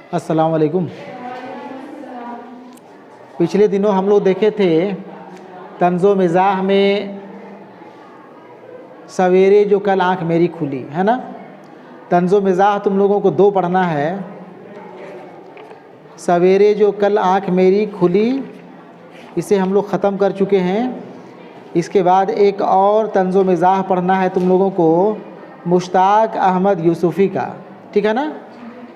अस्सलाम वालेकुम। पिछले दिनों हम लोग देखे थे तंज़ो मिज़ाह में सवेरे जो कल आँख मेरी खुली है ना। तंज़ो मिज़ाह तुम लोगों को 2 पढ़ना है। सवेरे जो कल आँख मेरी खुली इसे हम लोग ख़त्म कर चुके हैं। इसके बाद एक और तंज़ो मिज़ाह पढ़ना है तुम लोगों को, मुश्ताक अहमद यूसुफ़ी का, ठीक है ना।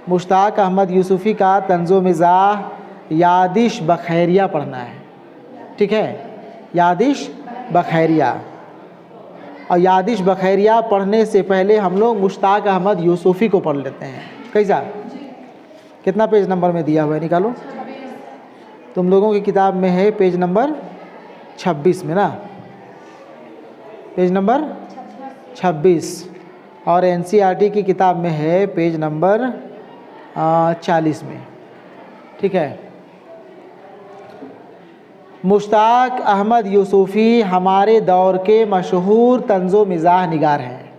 मुश्ताक अहमद यूसुफ़ी का तंज़ो मिज़ाह यादिश बखैरिया पढ़ना है, ठीक है। यादिश बखैरिया। और यादिश बखैरिया पढ़ने से पहले हम लोग मुश्ताक अहमद यूसुफ़ी को पढ़ लेते हैं। कैसा, कितना पेज नंबर में दिया हुआ है, निकालो। तुम लोगों की किताब में है पेज नंबर 26 में ना, पेज नंबर 26। और एनसीईआरटी की किताब में है पेज नंबर 40 में, ठीक है। मुश्ताक अहमद यूसुफ़ी हमारे दौर के मशहूर तंज़ो मिज़ाह निगार हैं।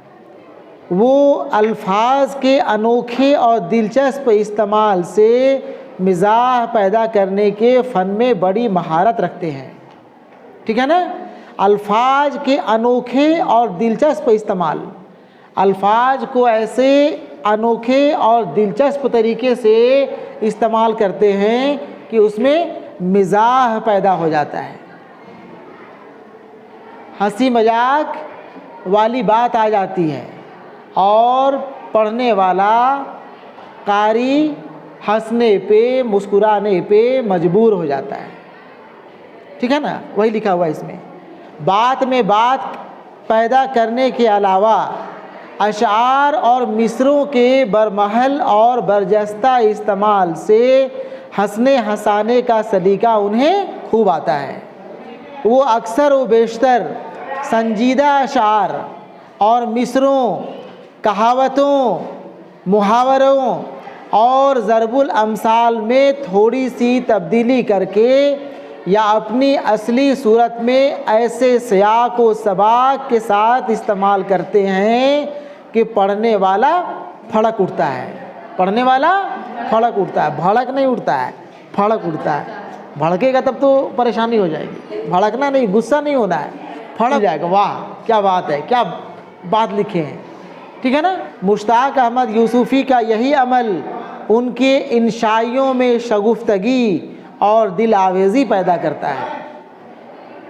वो अल्फाज के अनोखे और दिलचस्प इस्तेमाल से मिज़ाह पैदा करने के फ़न में बड़ी महारत रखते हैं, ठीक है ना। अल्फाज के अनोखे और दिलचस्प इस्तेमाल, अल्फाज को ऐसे अनोखे और दिलचस्प तरीके से इस्तेमाल करते हैं कि उसमें मिज़ाह पैदा हो जाता है, हंसी मजाक वाली बात आ जाती है और पढ़ने वाला कारी हंसने पे मुस्कुराने पे मजबूर हो जाता है, ठीक है ना। वही लिखा हुआ है इसमें। बात में बात पैदा करने के अलावा अशार और मिसरों के बरमहल और बरजस्ता इस्तेमाल से हंसने हंसाने का सलीका उन्हें खूब आता है। वो अक्सर व बेशतर संजीदा अशार और मिसरों, कहावतों, मुहावरों और ज़रबुल अमसाल में थोड़ी सी तब्दीली करके या अपनी असली सूरत में ऐसे सियाक व सबाक के साथ इस्तेमाल करते हैं कि पढ़ने वाला फड़क उठता है। पढ़ने वाला फड़क उठता है, भड़क नहीं उठता है, फड़क उठता है। भड़केगा तब तो परेशानी हो जाएगी, भड़कना नहीं, गुस्सा नहीं होना है, फड़क जाएगा। वाह क्या बात है, क्या बात लिखे हैं, ठीक है ना। मुश्ताक अहमद यूसुफ़ी का यही अमल उनके इंशाइयों में शगुफ्तगी और दिल आवेज़ी पैदा करता है।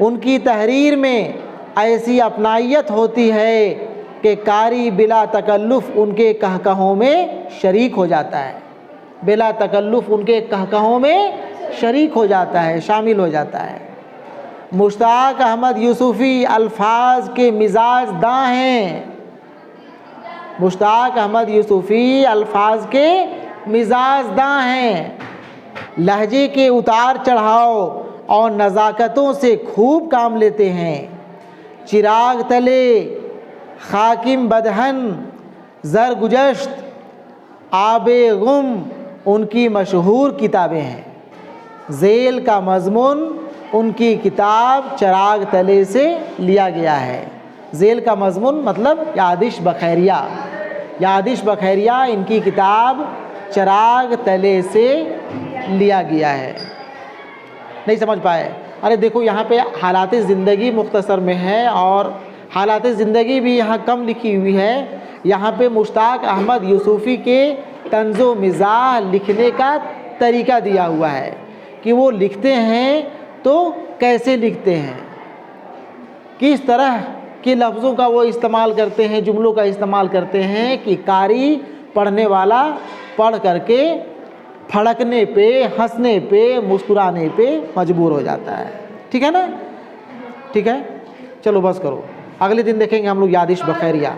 उनकी तहरीर में ऐसी अपनाइयत होती है कि कारी बिला तकल्लुफ़ उनके कहकहों में शरीक हो जाता है, बिला तकल्लुफ़ उनके कहकहों में शरीक हो जाता है, शामिल हो जाता है। मुश्ताक अहमद यूसुफ़ी अल्फाज के मिजाज दां हैं। मुश्ताक अहमद यूसुफ़ी अल्फाज के मिजाज दां हैं। लहजे के उतार चढ़ाव और नज़ाकतों से खूब काम लेते हैं। चिराग तले, खाकिम बदहन, ज़रगुजश्त, आबे गुम उनकी मशहूर किताबें हैं। ज़ेल का मज़मून उनकी किताब चराग तले से लिया गया है। ज़ेल का मज़मून मतलब यादिश बखैरिया। यादिश बखैरिया इनकी किताब चराग तले से लिया गया है। नहीं समझ पाए? अरे देखो यहाँ पे हालात ज़िंदगी मुख्तसर में है और हालात ज़िंदगी भी यहाँ कम लिखी हुई है। यहाँ पे मुश्ताक अहमद यूसुफ़ी के तंज़ो मिज़ाह लिखने का तरीका दिया हुआ है कि वो लिखते हैं तो कैसे लिखते हैं, किस तरह के लफ्ज़ों का वो इस्तेमाल करते हैं, जुमलों का इस्तेमाल करते हैं कि कारी पढ़ने वाला पढ़ करके फड़कने पे, हंसने पे, मुस्कुराने पे मजबूर हो जाता है, ठीक है ना। ठीक है, चलो बस करो, अगले दिन देखेंगे हम लोग यादिश बखैरिया।